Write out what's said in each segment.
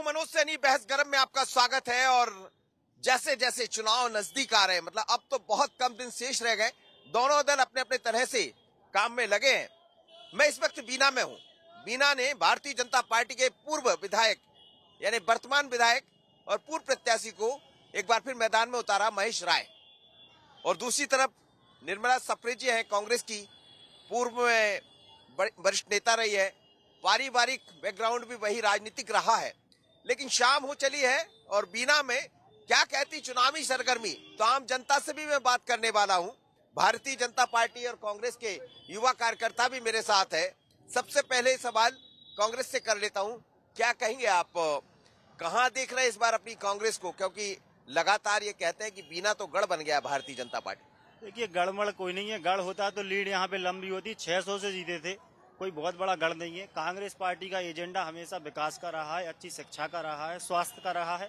हूं मनोज सैनी, बहस गरम में आपका स्वागत है। और जैसे जैसे चुनाव नजदीक आ रहे हैं, मतलब अब तो बहुत कम दिन शेष रह गए, दोनों दल अपने अपने तरह से काम में लगे हैं। मैं इस वक्त बीना में हूं। बीना ने भारतीय जनता पार्टी के पूर्व विधायक यानी वर्तमान विधायक और पूर्व प्रत्याशी को एक बार फिर मैदान में उतारा, महेश राय। और दूसरी तरफ निर्मला सप्रेजी है, कांग्रेस की पूर्व में वरिष्ठ नेता रही है, पारिवारिक बैकग्राउंड भी वही राजनीतिक रहा है। लेकिन शाम हो चली है और बीना में क्या कहती चुनावी सरगर्मी, तो आम जनता से भी मैं बात करने वाला हूं। भारतीय जनता पार्टी और कांग्रेस के युवा कार्यकर्ता भी मेरे साथ है। सबसे पहले सवाल कांग्रेस से कर लेता हूं, क्या कहेंगे आप, कहां देख रहे हैं इस बार अपनी कांग्रेस को? क्योंकि लगातार ये कहते हैं कि बीना तो गढ़ बन गया भारतीय जनता पार्टी। देखिए, गढ़मड़ कोई नहीं है। गढ़ होता तो लीड यहाँ पे लंबी होती, 600 से जीते थे। कोई बहुत बड़ा गढ़ नहीं है। कांग्रेस पार्टी का एजेंडा हमेशा विकास का रहा है, अच्छी शिक्षा का रहा है, स्वास्थ्य का रहा है।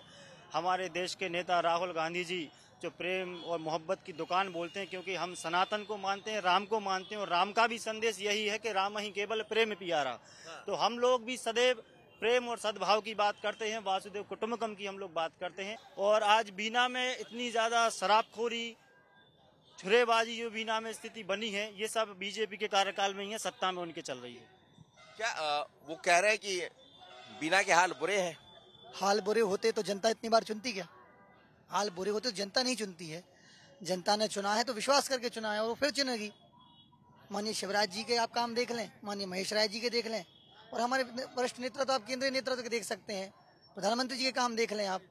हमारे देश के नेता राहुल गांधी जी जो प्रेम और मोहब्बत की दुकान बोलते हैं, क्योंकि हम सनातन को मानते हैं, राम को मानते हैं, और राम का भी संदेश यही है कि राम ही केवल प्रेम प्यारा। तो हम लोग भी सदैव प्रेम और सद्भाव की बात करते हैं, वासुदेव कुटुंबकम की हम लोग बात करते हैं। और आज बीना में इतनी ज्यादा शराबखोरी, छुरेबाजी जो बीना में स्थिति बनी है, ये सब बीजेपी के कार्यकाल में ही है, सत्ता में उनके चल रही है। क्या वो कह रहे हैं कि बीना के हाल बुरे हैं? हाल बुरे होते तो जनता इतनी बार चुनती क्या? हाल बुरे होते तो जनता नहीं चुनती है। जनता ने चुना है तो विश्वास करके चुना है और फिर चुनेगी। माननीय शिवराज जी के आप काम देख लें, माननीय महेश राय जी के देख लें, और हमारे वरिष्ठ नेतृत्व, आप केंद्रीय नेतृत्व के देख सकते हैं, प्रधानमंत्री जी के काम देख लें। आप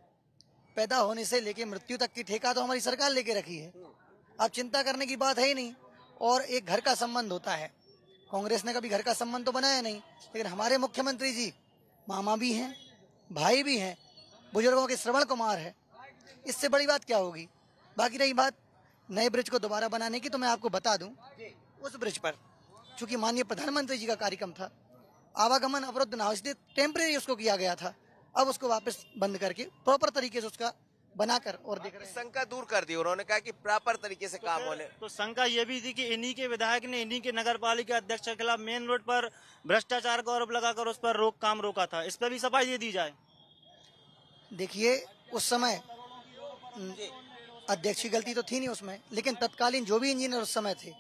पैदा होने से लेके मृत्यु तक की ठेका तो हमारी सरकार लेके रखी है। अब चिंता करने की बात है ही नहीं। और एक घर का संबंध होता है, कांग्रेस ने कभी घर का संबंध तो बनाया नहीं, लेकिन हमारे मुख्यमंत्री जी मामा भी हैं, भाई भी हैं, बुजुर्गों के श्रवण कुमार है। इससे बड़ी बात क्या होगी? बाकी रही बात नए ब्रिज को दोबारा बनाने की, तो मैं आपको बता दूं, उस ब्रिज पर चूंकि माननीय प्रधानमंत्री जी का कार्यक्रम था, आवागमन अवरुद्ध ना हो, इसलिए टेम्परेरी उसको किया गया था। अब उसको वापस बंद करके प्रॉपर तरीके से उसका बनाकर और देख रहे हैं। शंका दूर कर दी उन्होंने, कहा कि प्रॉपर तरीके से काम होने। तो शंका ये भी थी कि इन्हीं के विधायक ने इन्हीं के नगर पालिका अध्यक्ष के खिलाफ मेन रोड पर भ्रष्टाचार का आरोप लगाकर उस पर काम रोका था। इस पर भी सफाई दे दी जाए। देखिए, उस समय अध्यक्ष की गलती तो थी नहीं उसमें, लेकिन तत्कालीन जो भी इंजीनियर उस समय थे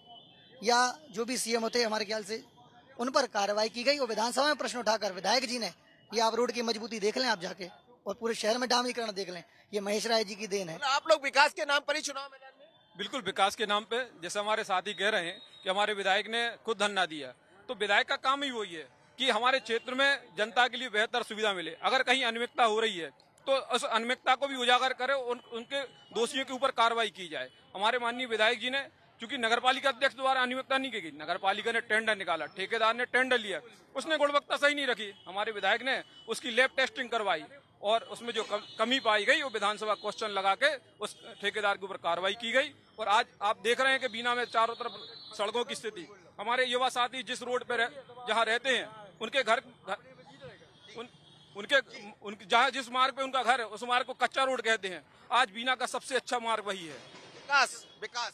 या जो भी सीएम होते, हमारे ख्याल से उन पर कार्रवाई की गई। और विधानसभा में प्रश्न उठाकर विधायक जी ने, ये आप रोड की मजबूती देख लें आप जाके, और पूरे शहर में डामरीकरण देख लें, ये महेश राय जी की देन है। आप लोग विकास के नाम पर ही चुनाव मैदान में? बिल्कुल, विकास के नाम पे, जैसे हमारे साथी कह रहे हैं कि हमारे विधायक ने खुद धन ना दिया, तो विधायक का काम ही वही है कि हमारे क्षेत्र में जनता के लिए बेहतर सुविधा मिले। अगर कहीं अनियमितता हो रही है तो उस अनियमितता को भी उजागर करे, उनके दोषियों के ऊपर कार्रवाई की जाए। हमारे माननीय विधायक जी ने, चूंकि नगरपालिका अध्यक्ष द्वारा अनियमितता नहीं की गई, नगरपालिका ने टेंडर निकाला, ठेकेदार ने टेंडर लिया, उसने गुणवत्ता सही नहीं रखी, हमारे विधायक ने उसकी लैब टेस्टिंग करवाई और उसमें जो कमी पाई गई वो विधानसभा क्वेश्चन लगा के उस ठेकेदार के ऊपर कार्रवाई की गई। और आज आप देख रहे हैं कि बीना में चारों तरफ सड़कों की स्थिति, हमारे युवा साथी जिस रोड पे जहाँ रहते हैं, उनके घर उनके जहाँ जिस मार्ग पे उनका घर है, उस मार्ग को कच्चा रोड कहते हैं। आज बीना का सबसे अच्छा मार्ग वही है। विकास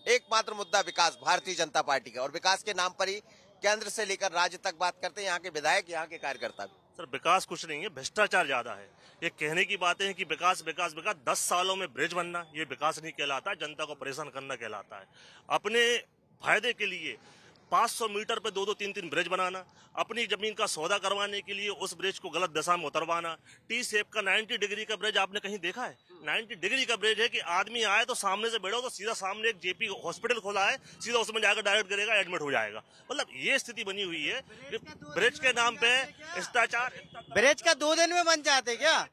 एकमात्र मुद्दा विकास भारतीय जनता पार्टी का, और विकास के नाम पर ही केंद्र से लेकर राज्य तक बात करते हैं यहाँ के विधायक, यहाँ के कार्यकर्ता भी। सर, विकास कुछ नहीं है, भ्रष्टाचार ज्यादा है। ये कहने की बातें हैं कि विकास विकास विकास, 10 सालों में ब्रिज बनना ये विकास नहीं कहलाता, जनता को परेशान करना कहलाता है। अपने फायदे के लिए 500 मीटर पे 2-2, 3-3 ब्रिज बनाना, अपनी जमीन का सौदा करवाने के लिए उस ब्रिज को गलत दिशा में उतरवाना। टी शेप का 90 डिग्री का ब्रिज आपने कहीं देखा है? 90 डिग्री का ब्रिज है कि आदमी आए तो सामने से बैठो तो सीधा सामने एक जेपी हॉस्पिटल खोला है, सीधा उसमें जाकर डायरेक्ट करेगा, एडमिट हो जाएगा। मतलब ये स्थिति बनी हुई है। ब्रिज के नाम पे भ्रष्टाचार। ब्रिज का 2 दिन में बन जाते क्या?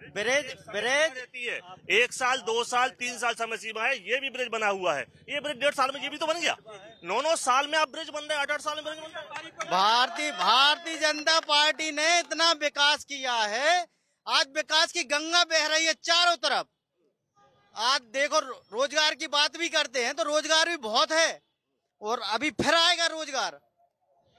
ब्रिज रहती है 1 साल, 2 साल, 3 साल समय सीमा है। ये भी ब्रिज बना हुआ है, ये ब्रिज 1.5 साल में ये भी तो बन गया। 9 साल में आप ब्रिज बन रहे हैं, 8-8 साल में ब्रिज बन रहा है। भारतीय जनता पार्टी ने इतना विकास किया है, आज विकास की गंगा बह रही है चारों तरफ। आज देखो, रोजगार की बात भी करते हैं तो रोजगार भी बहुत है, और अभी फिर आएगा रोजगार।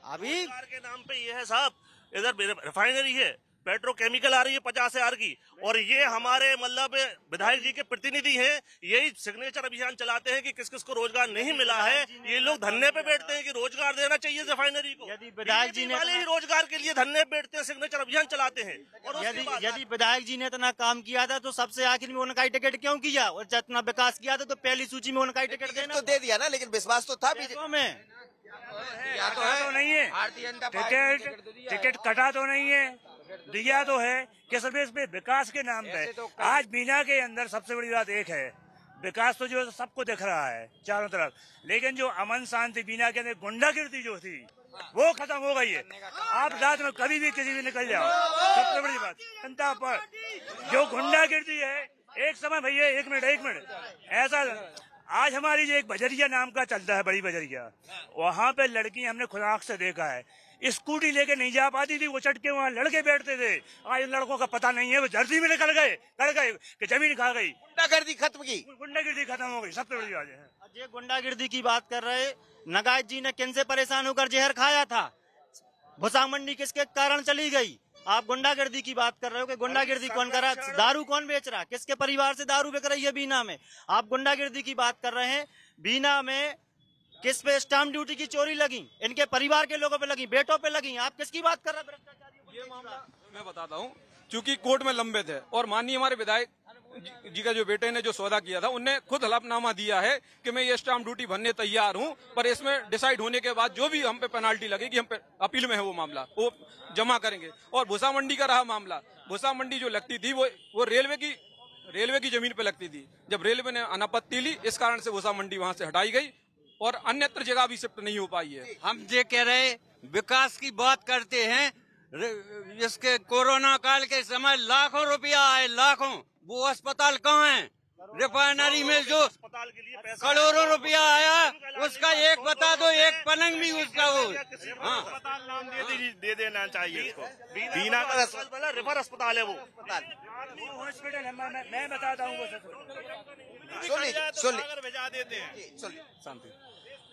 अभी रोजगार के नाम पे ये है साहब, इधर रिफाइनरी है, पेट्रोकेमिकल आ रही है 50,000 की, और ये हमारे मतलब विधायक जी के प्रतिनिधि हैं, यही सिग्नेचर अभियान चलाते हैं कि किस किस को रोजगार नहीं मिला है। ये लोग धरने पे बैठते हैं कि रोजगार देना चाहिए रिफाइनरी को। यदि विधायक जी ने वाले ही रोजगार के लिए धरने पे बैठते हैं, सिग्नेचर अभियान चलाते हैं। और यदि विधायक जी ने इतना काम किया था तो सबसे आखिर में उनका ही टिकट क्यों किया, और जितना विकास किया था तो पहली सूची में उनका ही टिकट देना तो दे दिया ना, लेकिन विश्वास तो था बीजेपी में। तो नहीं है, टिकट कटा तो नहीं है, दिया तो है कि सब इसमें विकास के नाम पे। आज बीना के अंदर सबसे बड़ी बात एक है, विकास तो जो सबको दिख रहा है चारों तरफ, लेकिन जो अमन शांति बीना के अंदर गुंडागिर्दी जो थी वो खत्म हो गई है। आप रात में कभी भी किसी भी निकल जाओ, सबसे बड़ी बात जनता पर जो गुंडागिर्दी है, एक समय भैया एक मिनट ऐसा, आज हमारी जो एक बजरिया नाम का चलता है, बड़ी बजरिया, वहाँ पे लड़की हमने खुद आंख से देखा है, स्कूटी लेके नहीं जा पाती थी, वो चढ़ के वहाँ लड़के बैठते थे। आज इन लड़कों का पता नहीं है, वो जर्सी में निकल गए कि जमीन खा गई, गुंडागर्दी खत्म की, गुंडागिर्दी खत्म हो गई, सबसे बड़ी बात है। ये गुंडागिर्दी की बात कर रहे, नगायत जी ने किन से परेशान होकर जहर खाया था, भुसा मंडी किसके कारण चली गई। आप गुंडागिर्दी की बात कर रहे हो कि गुंडागिर्दी कौन कर रहा है, दारू कौन बेच रहा है, किसके परिवार से दारू बिक रही है बीना में। आप गुंडागिर्दी की बात कर रहे हैं, बीना में किस पे स्टाम्प ड्यूटी की चोरी लगी, इनके परिवार के लोगों पे लगी, बेटों पे लगी, आप किसकी बात कर रहे हैं? भ्रष्टाचारी। ये मामला मैं बताता हूँ, चूंकि कोर्ट में लंबित है और माननीय हमारे विधायक जी का जो बेटे ने जो सौदा किया था, उनने खुद हलफनामा दिया है कि मैं ये स्टाम्प ड्यूटी भरने तैयार हूं, पर इसमें डिसाइड होने के बाद जो भी हम पे पेनाल्टी लगेगी, हम पे अपील में है वो मामला, वो जमा करेंगे। और भूसा मंडी का रहा मामला, भूसा मंडी जो लगती थी वो रेलवे की जमीन पे लगती थी। जब रेलवे ने अनापत्ति ली, इस कारण से भूसा मंडी वहां से हटाई गई और अन्यत्र जगह भी शिफ्ट नहीं हो पाई है। हम ये कह रहे विकास की बात करते हैं, इसके कोरोना काल के समय लाखों रुपया आए, लाखों, वो अस्पताल कहाँ है? रिफाइनरी में जो करोड़ों रुपया आया, उसका एक बता दो, एक पलंग भी उसका वो अस्पताल नाम दे देना चाहिए इसको। बीना का अस्पताल रेफर अस्पताल है वो हॉस्पिटल है। मैं बताता हूँ, भेजा देते हैं। शांति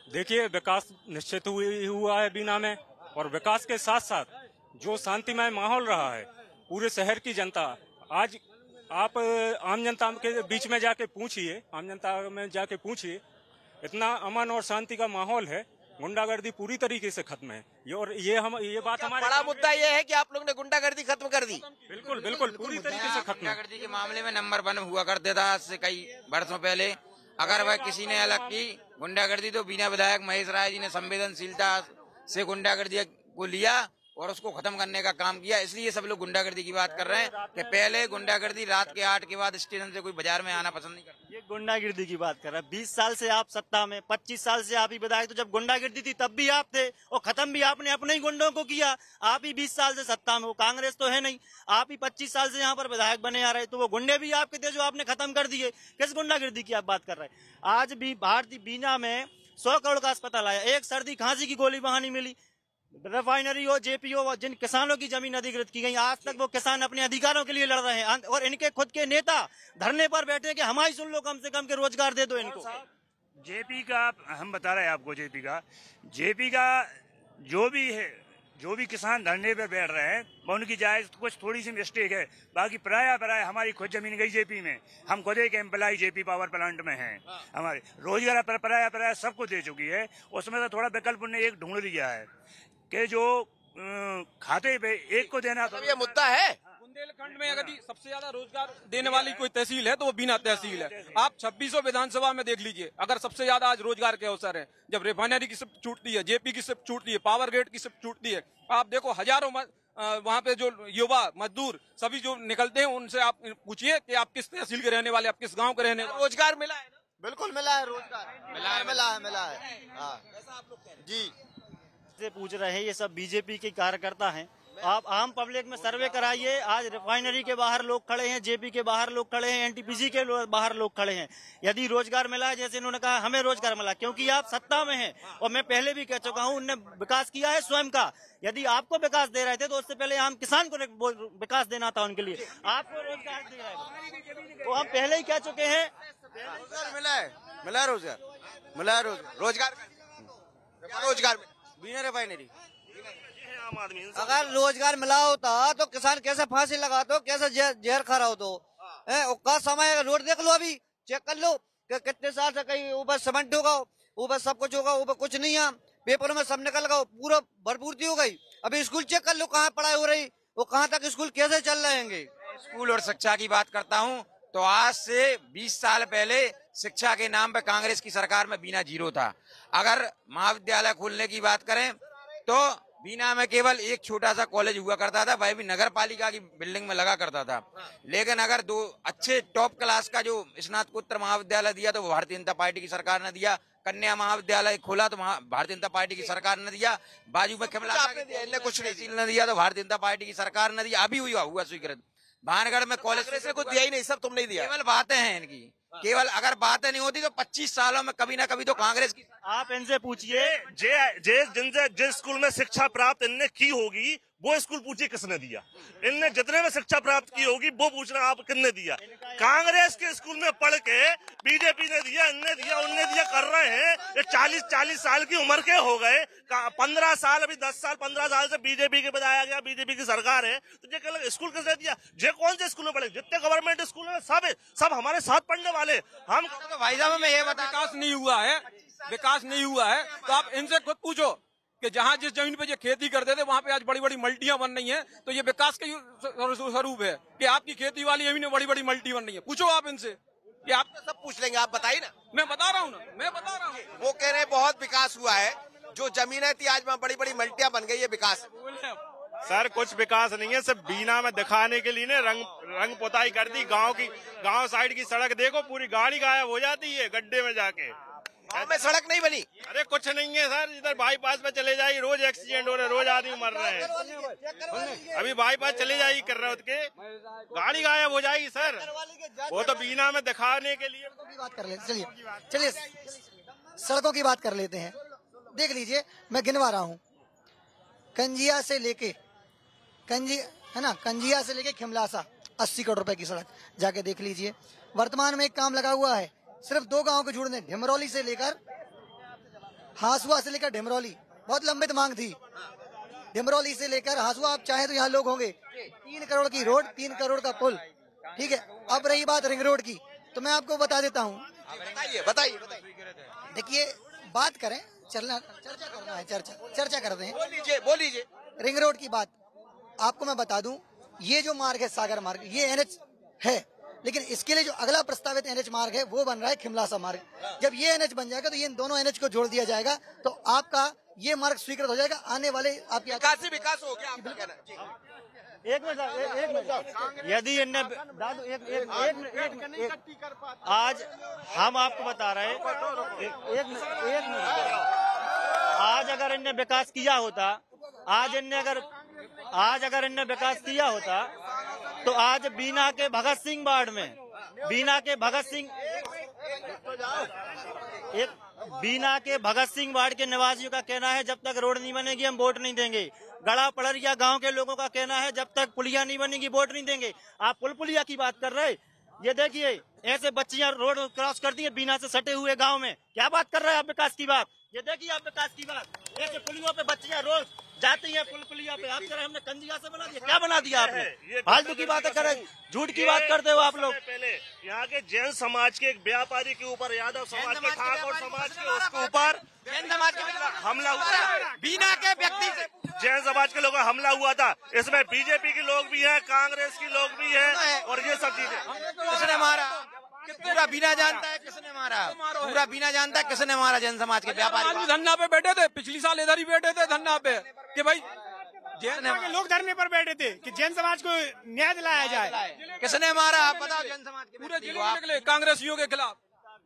देखिए, विकास निश्चित हुआ है बीना में, और विकास के साथ साथ जो शांतिमय माहौल रहा है पूरे शहर की जनता, आज आप आम जनता के बीच में जाके पूछिए, आम जनता में जाके पूछिए, इतना अमन और शांति का माहौल है, गुंडागर्दी पूरी तरीके से खत्म है। ये बात हमारे बड़ा मुद्दा ये है कि आप लोगों ने गुंडागर्दी खत्म कर दी। बिल्कुल पूरी तरीके से खत्म। गुंडागर्दी के मामले में नंबर 1 हुआ करते था आज से कई वर्षों पहले। अगर वह किसी ने अलग की गुंडागर्दी, तो बिना विधायक महेश राय जी ने संवेदनशीलता से गुंडागर्दी को लिया और उसको खत्म करने का काम किया। इसलिए सब लोग गुंडागर्दी की बात कर रहे हैं कि पहले गुंडागर्दी रात के 8 के बाद स्टेशन से कोई बाजार में आना पसंद नहीं करता। ये गुंडागिर्दी की बात कर रहा है। 20 साल से आप सत्ता में, 25 साल से आप ही विधायक, तो जब गुंडागिर्दी थी तब भी आप थे और खत्म भी आपने अपने ही गुंडों को किया। आप ही 20 साल से सत्ता में हो, कांग्रेस तो है नहीं। आप ही 25 साल से यहाँ पर विधायक बने आ रहे, तो वो गुंडे भी आपके थे जो आपने खत्म कर दिए। किस गुंडागिर्दी की आप बात कर रहे हैं? आज भी भारतीय बीना में 100 करोड़ का अस्पताल आया, एक सर्दी खांसी की गोली वहां नहीं मिली। रिफाइनरी हो, जेपी हो, जिन किसानों की जमीन अधिकृत की गई, आज तक वो किसान अपने अधिकारों के लिए लड़ रहे हैं, और इनके खुद के नेता धरने पर बैठे हैं कि हमारी सुन लो, कम से कम के रोजगार दे दो इनको। जेपी का हम बता रहे हैं आपको, जेपी का जो भी किसान धरने पे बैठ रहे हैं, वो उनकी जायज कुछ थोड़ी सी मिस्टेक है, बाकी प्राय हमारी खुद जमीन गई जेपी में। हम खुद एक एम्प्लाई जेपी पावर प्लांट में हैं, हमारे रोजगार प्राय सबको दे चुकी है। उसमें से थोड़ा विकल्प उन्हें एक ढूंढ लिया है कि जो खाते पे एक को देना। तो ये मुद्दा है। बुंदेलखंड में अगर सबसे ज्यादा रोजगार देने वाली कोई तहसील है तो वो बीना तहसील है। आप 2600 विधानसभा में देख लीजिए, अगर सबसे ज्यादा आज रोजगार के अवसर है, जब रिफाइनरी की शिफ्ट छूटती है, जेपी की शिफ्ट छूटती है, पावर ग्रिड की शिफ्ट छूटती है, आप देखो हजारों वहाँ पे जो युवा मजदूर सभी जो निकलते हैं, उनसे आप पूछिए कि आप किस तहसील के रहने वाले, आप किस गाँव के रहने वाले। रोजगार मिला है, बिल्कुल मिला है, रोजगार मिला है। ऐसा आप लोग कह रहे हैं जी से पूछ रहे हैं, ये सब बीजेपी के कार्यकर्ता हैं। आप आम पब्लिक में सर्वे कराइए, आज रिफाइनरी के बाहर लोग खड़े हैं, जेपी के बाहर लोग खड़े हैं, एनटीपीसी के बाहर लोग खड़े हैं। यदि रोजगार मिला है, जैसे इन्होंने कहा हमें रोजगार मिला, क्योंकि आप सत्ता में हैं, और मैं पहले भी कह चुका हूं, उनने विकास किया है स्वयं का। यदि आपको विकास दे रहे थे तो उससे पहले आम किसान को विकास देना था, उनके लिए आपको रोजगार दे रहे हैं, तो हम पहले ही कह चुके हैं। मिला रोजगार बिना रिफाइनरी। आम आदमी। अगर रोजगार मिला होता तो किसान कैसे फांसी लगाते हो, कैसे जहर खा रहा हो तो का समय रोड देख लो, अभी चेक कर लो कि कितने साल से कहीं ऊपर सीमेंट होगा, ऊपर सब कुछ होगा, ऊपर कुछ नहीं है। पेपरों में सब निकल गया, पूरा भरपूर्ति हो गई। अभी स्कूल चेक कर लो कहाँ पढ़ाई हो रही, वो कहाँ तक स्कूल कैसे चल रहेंगे। स्कूल और शिक्षा की बात करता हूँ तो आज से 20 साल पहले शिक्षा के नाम पे कांग्रेस की सरकार में बीना जीरो था। अगर महाविद्यालय खोलने की बात करें तो बीना में केवल एक छोटा सा कॉलेज हुआ करता था, वह भी नगर पालिका की बिल्डिंग में लगा करता था। लेकिन अगर दो अच्छे टॉप क्लास का जो स्नातकोत्तर महाविद्यालय दिया तो वो भारतीय जनता पार्टी की सरकार ने दिया। कन्या महाविद्यालय खोला तो भारतीय जनता पार्टी की सरकार ने दिया। बाजू में कुछ नहीं दिया तो भारतीय जनता पार्टी की सरकार ने दिया। अभी हुआ स्वीकृत भानगढ़ में कॉलेज से कुछ दिया ही नहीं, सब तुमने दिया। केवल बातें हैं इनकी, केवल अगर बातें नहीं होती तो 25 सालों में कभी ना कभी तो कांग्रेस की। आप इनसे पूछिए जिनसे जिस स्कूल में शिक्षा प्राप्त इनने की होगी वो स्कूल पूछिए किसने दिया। इनने जितने में शिक्षा प्राप्त की होगी वो पूछना आप किसने दिया। कांग्रेस के स्कूल में पढ़ के बीजेपी ने दिया, इनने दिया, उनने दिया कर रहे हैं। ये 40 साल की उम्र के हो गए, 15 साल अभी 10 साल 15 साल से बीजेपी के बताया गया, बीजेपी की सरकार है। तो ये स्कूल किसने दिया? जे कौन से स्कूल में पढ़े? जितने गवर्नमेंट स्कूल में सब हमारे साथ पढ़ने वाले। हम तो भाई साहब में ये बता, विकास नहीं हुआ है तो आप इनसे खुद पूछो कि जहाँ जिस जमीन पे ये खेती करते थे वहाँ पे आज बड़ी बड़ी मल्टियां बन रही हैं, तो ये विकास का स्वरूप है कि आपकी खेती वाली जमीन में बड़ी बड़ी मल्टी बन रही है। पूछो आप इनसे कि आप सब पूछ लेंगे, आप बताइए ना। मैं बता रहा हूँ वो कह रहे हैं बहुत विकास हुआ है, जो जमीनें थी आज बड़ी बड़ी मल्टियां बन गई, ये विकास। सर कुछ विकास नहीं है, सिर्फ बीना में दिखाने के लिए ने रंग पुताई कर दी। गांव साइड की सड़क देखो, पूरी गाड़ी गायब हो जाती है गड्ढे में जाके। गांव में सड़क नहीं बनी? अरे कुछ नहीं है सर, इधर बाईपास पे चले जाइए, रोज एक्सीडेंट हो रहे, रोज आदमी मर रहे हैं। अभी बाईपास चले जाइए कर रहे के गाड़ी गायब हो जाएगी सर। वो तो बीना में दिखाने के लिए बात कर लेते। चलिए सड़कों की बात कर लेते हैं। देख लीजिए, मैं गिनवा रहा हूँ, कंजिया से लेके खिमलासा 80 करोड़ रुपए की सड़क, जाके देख लीजिए। वर्तमान में एक काम लगा हुआ है, सिर्फ 2 गांव को जोड़ने, ढिमरौली से लेकर हासुआ से लेकर ढिमरौली, बहुत लंबित मांग थी। ढिमरौली से लेकर हासुआ, आप चाहे तो यहाँ लोग होंगे। 3 करोड़ की रोड, 3 करोड़ का पुल, ठीक है। अब रही बात रिंग रोड की, तो मैं आपको बता देता हूँ। बताइए। देखिए, बात करें, चर्चा करना है, चर्चा करते हैं। बोलीजिए। रिंग रोड की बात आपको मैं बता दूं, ये जो मार्ग है सागर मार्ग, ये एनएच है, लेकिन इसके लिए जो अगला प्रस्तावित एनएच मार्ग है वो बन रहा है खिमलासा मार्ग। जब ये एनएच बन जाएगा तो ये इन दोनों एनएच को जोड़ दिया जाएगा, तो आपका ये मार्ग स्वीकृत हो जाएगा। आने वाले आपकी विकास हो गया आपका कहना। एक मिनट, यदि इनने आज हम आपको बता रहे हैं, एक मिनट, आज अगर इनने विकास किया होता, आज अगर इनने विकास किया होता तो आज बीना के भगत सिंह वार्ड में, बीना के भगत सिंह वार्ड के निवासियों का कहना है जब तक रोड नहीं बनेगी हम वोट नहीं देंगे। गड़ा पड़रिया गांव के लोगों का कहना है जब तक पुलिया नहीं बनेगी वोट नहीं देंगे। आप पुलिया की बात कर रहे, ये देखिए ऐसे बच्चियां रोड क्रॉस करती है बीना से सटे हुए गांव में। क्या बात कर रहे हैं आप विकास की बात? ये देखिए आप विकास की बात, ऐसे पुलियों पे बच्चियां रोज जाती है, पुलिया पे। आप कह रहे हमने कंजिया से बना दिया, क्या बना दिया आपने? फालतू की बातें करें, झूठ की बात करते हो आप लोग। पहले यहाँ के जैन समाज के एक व्यापारी के ऊपर, यादव समाज के, ठाकुर समाज के, उसके ऊपर जैन समाज के हमला हुआ, बीना के व्यक्ति से जैन समाज के लोगों का हमला हुआ था। इसमें बीजेपी के लोग भी हैं, कांग्रेस के लोग भी हैं, और ये सब चीजें। किसने मारा? पूरा बीना जानता है किसने मारा, पूरा बीना जानता है किसने मारा। जैन समाज के व्यापारी धरना पे बैठे थे, पिछली साल इधर ही बैठे थे धरना पे कि भाई जैन के लोग धरने पर बैठे थे कि जैन समाज को न्याय दिलाया जाए। किसने मारा आप बताओ? जैन समाज के पूरे जिले में निकले कांग्रेसियों के खिलाफ।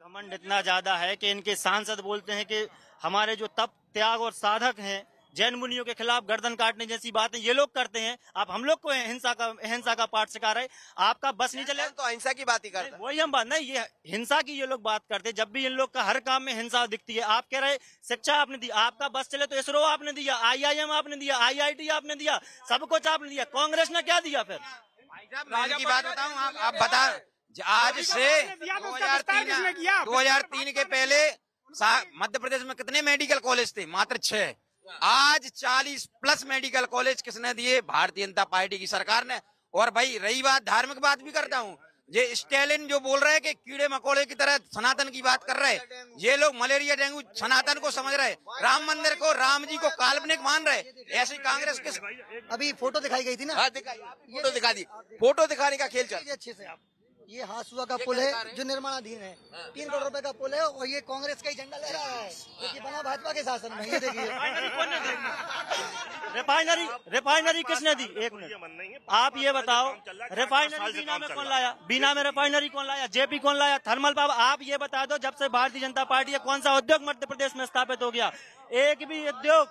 घमंड इतना ज्यादा है कि इनके सांसद बोलते हैं कि हमारे जो तप त्याग और साधक हैं जैन मुनियों के खिलाफ गर्दन काटने जैसी बातें ये लोग करते हैं। आप हम लोग को हिंसा का पाठ सिखा रहे। आपका बस नहीं चले तो अहिंसा की बात ही करते हैं। वही हम बात नहीं, ये हिंसा की ये लोग बात करते हैं। जब भी इन लोग का हर काम में हिंसा दिखती है। आप कह रहे शिक्षा आपने दी, आपका बस चले तो इसरो आपने दिया, IIM आपने दिया, IIT आपने दिया, सब कुछ आपने दिया। कांग्रेस ने क्या दिया फिर? की बात बताऊं, आप बता, आज से 2003 के पहले मध्य प्रदेश में कितने मेडिकल कॉलेज थे? मात्र 6। आज 40+ मेडिकल कॉलेज किसने दिए? भारतीय जनता पार्टी की सरकार ने। और भाई रही बात, धार्मिक बात भी करता हूँ, ये स्टालिन जो बोल रहे हैं कि कीड़े मकोड़े की तरह सनातन की बात कर रहे हैं, ये लोग मलेरिया डेंगू सनातन को समझ रहे, राम मंदिर को, राम जी को काल्पनिक मान रहे। ऐसी कांग्रेस किस? अभी फोटो दिखाई गई थी ना, हाँ दिखाई, फोटो दिखा दी, फोटो दिखाने का खेल चल। अच्छे से आप, ये हासुआ का पुल है जो निर्माणाधीन है, 3 करोड़ रुपए का पुल है, और ये कांग्रेस का ही झंडा ले रहा है जो कि बना भाजपा के शासन में। ये देखिए रिफाइनरी किसने दी? एक मिनट, आप ये बताओ, रिफाइनरी बीना में कौन लाया? बीना में रिफाइनरी कौन लाया? जेपी कौन लाया? Thermal power? आप ये बता दो, जब से भारतीय जनता पार्टी है कौन सा उद्योग मध्य प्रदेश में स्थापित हो गया? एक भी उद्योग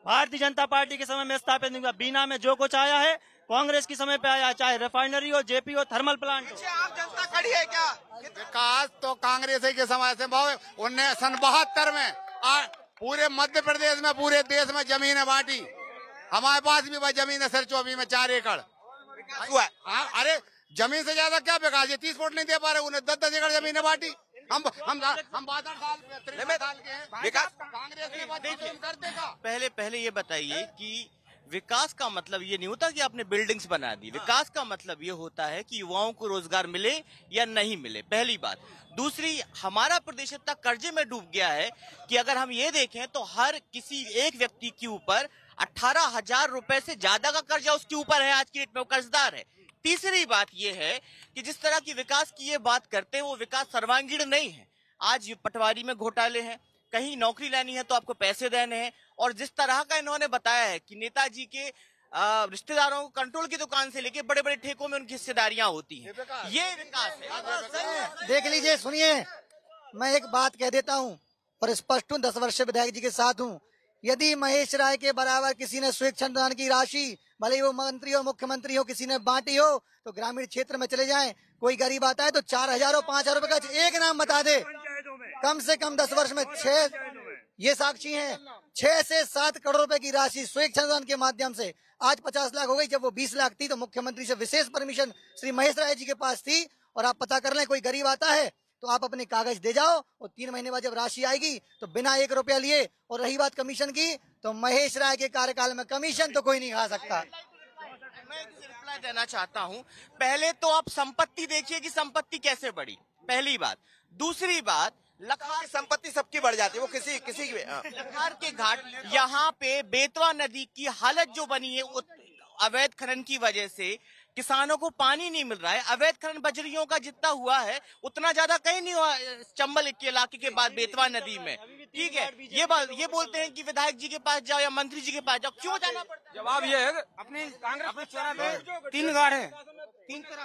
भारतीय जनता पार्टी के समय में स्थापित नहीं हुआ। बीना में जो कुछ आया है कांग्रेस के समय पे आया, चाहे रिफाइनरी हो, जेपी हो, थर्मल प्लांट हो। आप जनता खड़ी है क्या? विकास तो कांग्रेस के समय से 1972 में पूरे मध्य प्रदेश में, पूरे देश में जमीन बांटी। हमारे पास भी भाई जमीन है सर, 24 में 4 एकड़ हुआ। हाँ, अरे जमीन से ज्यादा क्या विकास? ये 30 वोट नहीं दे पा रहे, उन्हें 10-10 एकड़ जमीन बांटी। हम 62 साल के हैं विकास कांग्रेस के बाद कर देगा। पहले ये बताइए कि विकास का मतलब ये नहीं होता कि आपने बिल्डिंग्स बना दी। विकास का मतलब ये होता है कि युवाओं को रोजगार मिले या नहीं मिले, पहली बात। दूसरी, हमारा प्रदेश इतना कर्जे में डूब गया है कि अगर हम ये देखें तो हर किसी एक व्यक्ति के ऊपर 18,000 रुपए से ज्यादा का कर्जा उसके ऊपर है, आज की डेट में वो कर्जदार है। तीसरी बात यह है कि जिस तरह की विकास की ये बात करते हैं वो विकास सर्वांगीण नहीं है। आज पटवारी में घोटाले हैं, कहीं नौकरी लेनी है तो आपको पैसे देने हैं, और जिस तरह का इन्होंने बताया है कि नेताजी के रिश्तेदारों को कंट्रोल की दुकान से लेके बड़े बड़े ठेकों में उनकी हिस्सेदारियां होती हैं, ये विकास है। देख लीजिए, सुनिए, मैं एक बात कह देता हूँ और स्पष्ट हूँ, 10 वर्ष से विधायक जी के साथ हूँ। यदि महेश राय के बराबर किसी ने स्वेच्छादान की राशि, भले ही वो मंत्री और मुख्यमंत्री हो, किसी ने बांटी हो, तो ग्रामीण क्षेत्र में चले जाएं, कोई गरीब आता है तो 4,000 और 5,000 रुपए का एक नाम बता दे, कम से कम 10 वर्ष में 6, ये साक्षी हैं, 6 से 7 करोड़ रुपए की राशि स्वेच्छादान के माध्यम से आज 50 लाख हो गई। जब वो 20 लाख थी तो मुख्यमंत्री से विशेष परमिशन श्री महेश राय जी के पास थी। और आप पता कर लें, कोई गरीब आता है तो आप अपने कागज दे जाओ, और 3 महीने बाद जब राशि आएगी तो बिना 1 रुपया लिए। और रही बात कमीशन की, तो महेश राय के कार्यकाल में कमीशन तो कोई नहीं खा सकता। मैं रिप्लाई देना चाहता हूं। पहले तो आप संपत्ति देखिए कि संपत्ति कैसे बढ़ी, पहली बात। दूसरी बात, लखार संपत्ति सबकी बढ़ जाती है, वो किसी लखार के घाट, यहाँ पे बेतवा नदी की हालत जो बनी है अवैध खनन की वजह से किसानों को पानी नहीं मिल रहा है। अवैध खनन बजरियों का जितना हुआ है उतना ज्यादा कहीं नहीं हुआ चंबल के इलाके के बाद बेतवा नदी में, ठीक है। ये बोलते हैं कि विधायक जी के पास जाओ या मंत्री जी के पास जाओ, क्यों जाना पड़ता है? जवाब ये है, अपनी कांग्रेस में 3 गाड़ है, 3 तरह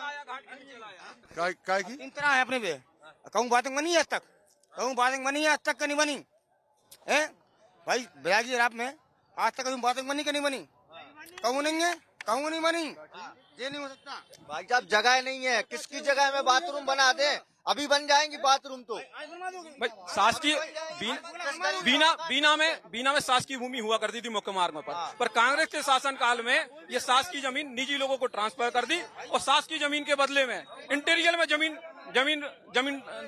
की 3 तरह है अपने पे। कहूँ बातें बनी आज तक, कहूँ बातें बनी आज तक नहीं बनी है भाई। विधायक जी आप में आज तक कभी बातें बनी कि नहीं बनी? कहूँ नहीं है, कहूँ नहीं बनी, ये नहीं हो सकता भाई साहब। जगह नहीं है, किसकी जगह में बाथरूम बना दे? अभी बन जाएंगी बाथरूम तो भाई। शासकीय बीना में शासकीय भूमि हुआ करती थी मुख्य मार्गों पर कांग्रेस के शासन काल में ये शासकीय जमीन निजी लोगों को ट्रांसफर कर दी, और शासकीय जमीन के बदले में इंटीरियर में जमीन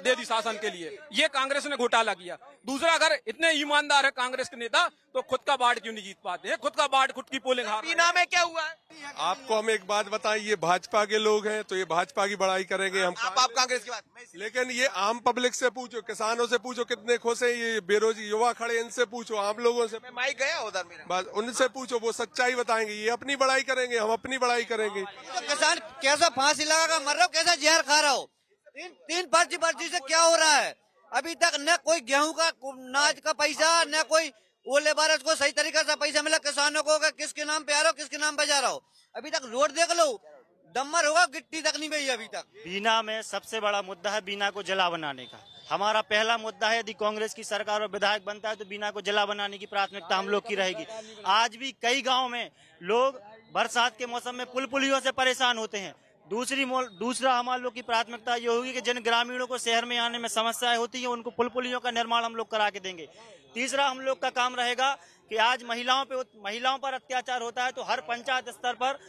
दे दी शासन के लिए। ये कांग्रेस ने घोटाला किया। दूसरा, अगर इतने ईमानदार है कांग्रेस के नेता तो खुद का वार्ड क्यों नहीं जीत पाते हैं? खुद का वार्ड, खुद की पोलिंग हार। बीना में क्या हुआ है? आपको हम एक बात बताएं, ये भाजपा के लोग हैं तो ये भाजपा की बड़ाई करेंगे हम। आप कांग्रेस की बात, लेकिन ये आम पब्लिक से पूछो, किसानों से पूछो कितने खुश हैं, ये बेरोजगार युवा खड़े, इनसे पूछो, आम लोगों से। मैं माइक गया उधर मेरा, बस उनसे पूछो, वो सच्चाई बताएंगे। ये अपनी बड़ाई करेंगे, हम अपनी बड़ाई करेंगे। तो किसान कैसा फांसी लगा मर रहा हो, कैसा जहर खा रहा हो? 3 पर्ची से क्या हो रहा है? अभी तक न कोई गेहूं का नाज का पैसा, न कोई ओले बारिश को सही तरीके से पैसा मिला किसानों को, किसके नाम पे आ रहा हो, किसके नाम पे जा रहा हो। अभी तक रोड देख लो, डम्मर होगा, गिट्टी तक नहीं गई अभी तक। बीना में सबसे बड़ा मुद्दा है बीना को जला बनाने का। हमारा पहला मुद्दा है, यदि कांग्रेस की सरकार और विधायक बनता है तो बीना को जला बनाने की प्राथमिकता हम लोग की रहेगी। आज भी कई गाँव में लोग बरसात के मौसम में पुलियों से परेशान होते हैं। दूसरा हमारे लोग की प्राथमिकता ये होगी कि जिन ग्रामीणों को शहर में आने में समस्याएं होती हैं उनको पुलियों का निर्माण हम लोग करा के देंगे। तीसरा, हम लोग का काम रहेगा कि आज महिलाओं पर अत्याचार होता है तो हर पंचायत स्तर पर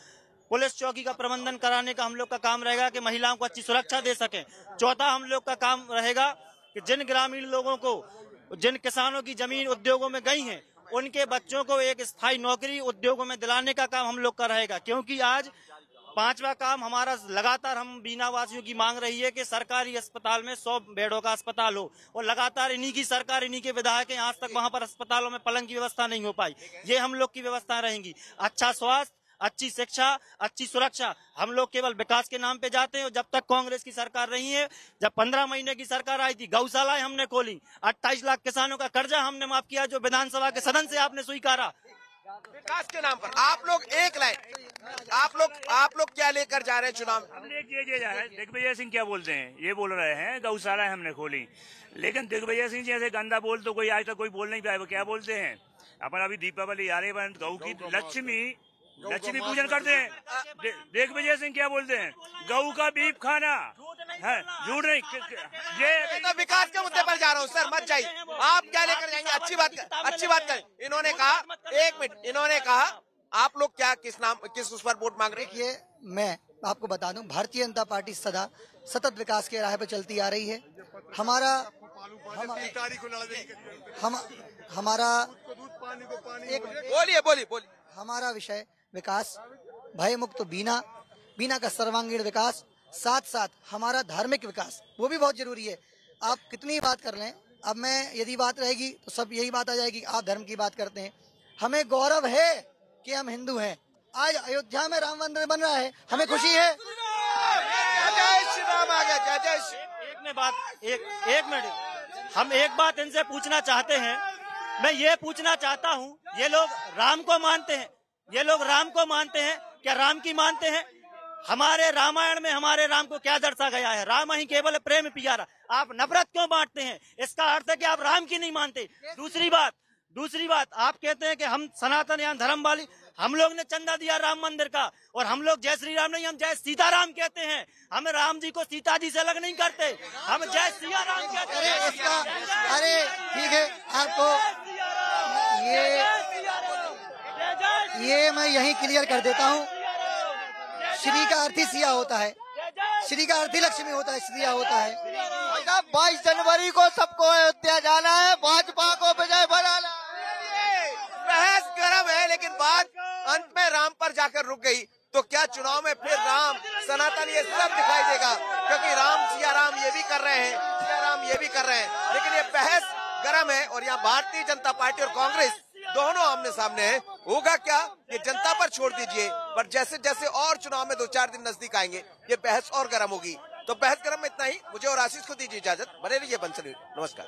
पुलिस चौकी का प्रबंधन कराने का हम लोग का काम रहेगा कि महिलाओं को अच्छी सुरक्षा दे सकें। चौथा, हम लोग का काम रहेगा कि जिन ग्रामीण लोगों को, जिन किसानों की जमीन उद्योगों में गई हैं उनके बच्चों को एक स्थायी नौकरी उद्योगों में दिलाने का काम हम लोग का रहेगा। क्योंकि आज 5वां काम हमारा लगातार हम बीना वासियों की मांग रही है कि सरकारी अस्पताल में 100 बेडों का अस्पताल हो, और लगातार इन्हीं की सरकार, इन्हीं के विधायक हैं, आज तक वहां पर अस्पतालों में पलंग की व्यवस्था नहीं हो पाई। ये हम लोग की व्यवस्था रहेंगी। अच्छा स्वास्थ्य, अच्छी शिक्षा, अच्छी सुरक्षा। हम लोग केवल विकास के नाम पे जाते हैं। जब तक कांग्रेस की सरकार रही है, जब 15 महीने की सरकार आई थी, गौशालाएं हमने खोली, 28 लाख किसानों का कर्जा हमने माफ किया, जो विधानसभा के सदन से आपने स्वीकारा। विकास के नाम पर आप लोग एक लाइन, आप लोग क्या लेकर जा रहे हैं चुनाव? हमने ये जा रहे हैं, दिग्विजय सिंह क्या बोलते हैं, ये बोल रहे हैं गौशाला हमने खोली, लेकिन दिग्विजय सिंह जैसे गंदा बोल तो कोई आज तक कोई बोल नहीं पाया। वो क्या बोलते हैं, अपन अभी दीपावली आ रही है, गौ की लक्ष्मी पूजन करते हैं। दिग्विजय सिंह क्या बोलते हैं, गऊ का बीफ खाना है, झूठ नहीं। ये तो विकास के मुद्दे पर जा रहा हूँ सर, मत जाइए। आप क्या लेकर जाएंगे? अच्छी बात करें। इन्होंने कहा, एक मिनट, इन्होंने कहा आप लोग क्या किस उस पर वोट मांग रहे हैं? मैं आपको बता दूं, भारतीय जनता पार्टी सदा सतत विकास के राह पे चलती आ रही है। हमारा बोलिए। हमारा विषय विकास, भय मुक्त बीना का सर्वांगीण विकास, साथ साथ हमारा धार्मिक विकास, वो भी बहुत जरूरी है। आप कितनी बात कर लें, अब मैं यदि बात रहेगी तो सब यही बात आ जाएगी, आप धर्म की बात करते हैं। हमें गौरव है कि हम हिंदू हैं। आज अयोध्या में राम मंदिर बन रहा है, हमें खुशी है। जय श्री राम आ गया। जय श्री। एक मिनट, हम एक बात इनसे पूछना चाहते हैं। मैं ये पूछना चाहता हूँ, ये लोग राम को मानते हैं, क्या राम की मानते हैं? हमारे रामायण में हमारे राम को क्या दर्शा गया है? राम ही केवल प्रेम प्यारा। आप नफरत क्यों बांटते हैं? इसका अर्थ है कि आप राम की नहीं मानते। दूसरी बात, आप कहते हैं कि हम सनातन या धर्म वाली, हम लोग ने चंदा दिया राम मंदिर का, और हम लोग जय श्री राम नहीं, हम जय सीताराम कहते हैं। हम राम जी को सीता जी से अलग नहीं करते, हम जय सिया राम कहते हैं। अरे ठीक है, आपको ये मैं यही क्लियर कर देता हूँ। श्री का अर्थ ही सिया होता है, श्री का अर्थ ही लक्ष्मी होता है, सिया होता है। 22 जनवरी को सबको अयोध्या जाना है, भाजपा को विजय बनाना। बहस गर्म है, लेकिन बात अंत में राम पर जाकर रुक गई। तो क्या चुनाव में फिर राम, सनातन, ये सब दिखाई देगा? क्योंकि राम सिया राम ये भी कर रहे हैं, सिया राम ये भी कर रहे हैं, लेकिन ये बहस गर्म है। और यहाँ भारतीय जनता पार्टी और कांग्रेस दोनों आमने सामने है। होगा क्या, ये जनता पर छोड़ दीजिए, पर जैसे जैसे और चुनाव में 2-4 दिन नजदीक आएंगे, ये बहस और गर्म होगी। तो बहस गर्म में इतना ही। मुझे और आशीष को दीजिए इजाजत। बने रहिए बंसल। नमस्कार।